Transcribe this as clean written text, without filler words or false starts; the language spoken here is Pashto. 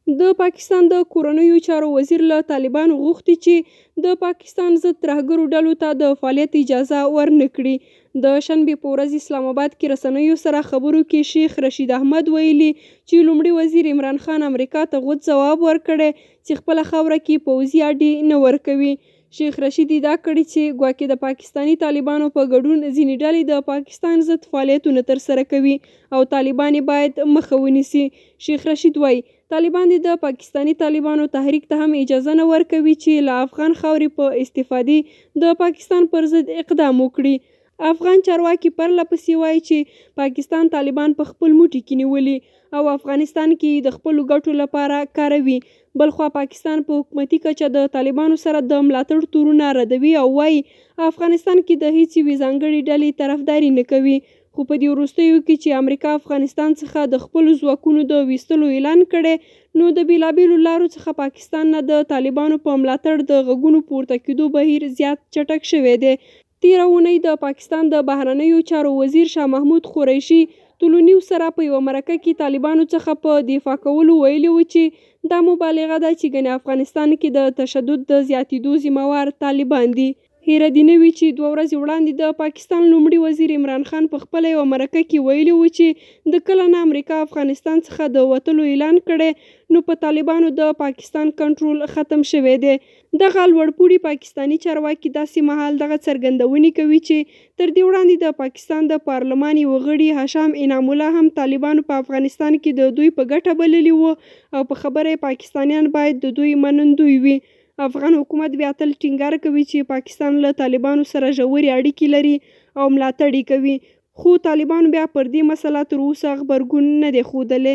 د پاکستان د کورنیو چارو وزیر له طالبانو غوښتي چې د پاکستان ضد ترهګرو ډلو ته د فعالیت اجازه ورنه کړي. د شنبې په ورځ اسلام آباد کې رسنیو سره خبرو کې شیخ رشید احمد ویلي چې لومړي وزیر عمران خان امریکا ته غوڅ ځواب ورکړی چې خپله خاوره کې پوځي اډې نه ورکوي. شیخ رشید ادعا کړې چې ګواکې د پاکستاني طالبانو په ګډون ځینې ډلې د پاکستان ضد فعالیتونه ترسره کوي او طالبان باید مخه ونیسي. شیخ رشید وایي طالبان د پاکستاني طالبانو تحریک ته هم اجازه نه ورکوي چې له افغان خاورې په استفادې د پاکستان پر ضد اقدام وکړي. افغان چارواکي پرله پسې وایي چې پاکستان طالبان په خپل موټي کې نیولي او افغانستان کې د خپلو ګټو لپاره کاروي. بلخوا پاکستان په حکومتي کچه د طالبانو سره د ملاتړ تورونه ردوي او وایي افغانستان کې د هیڅ یوې ځانګړې ډلې طرفداري نه کوي. خو په دې وروستیو کې چې امریکا افغانستان څخه د خپلو ځواکونو د ویستلو اعلان کړی نو د بیلابیلو لارو څخه پاکستان نه د طالبانو په ملاتړ د غږونو پورته کېدو بهیر زیات چټک شوی دی. تېره اونۍ د پاکستان د بهرنیو چارو وزیر شاه محمود قریشي طلونیو سره په یوه مرکه کې طالبانو څخه په دفاع کولو ویلي و چې دا مبالغه ده چې ګنې افغانستان کې د تشدد د زیاتېدو ذمهوار طالبان دي. هیره دې نه وي چې 2 ورځې وړاندې د پاکستان لومړي وزیر عمران خان په خپله یوه مرکه کې ویلي و چې د کله نه امریکا افغانستان څخه د وتلو اعلان کړی نو په طالبانو د پاکستان کنټرول ختم شوی دی. دغه لوړپوړي پاکستاني چارواکي داسې مهال دغه څرګندونې کوي چې تر دې وړاندې د پاکستان د پارلمان یوه غړي هشام انعام الله هم طالبانو په افغانستان کې د دوی په ګټه بللي وو او په خبره پاکستانیان باید د دوی منندوی وي. افغان حکومت بیا تل ټینګار کوي چې پاکستان له طالبانو سره ژورې اړیکې لري او ملاتړ یې کوي، خو طالبانو بیا پر دې مسله تر اوسه غبرګون نه دی ښودلی.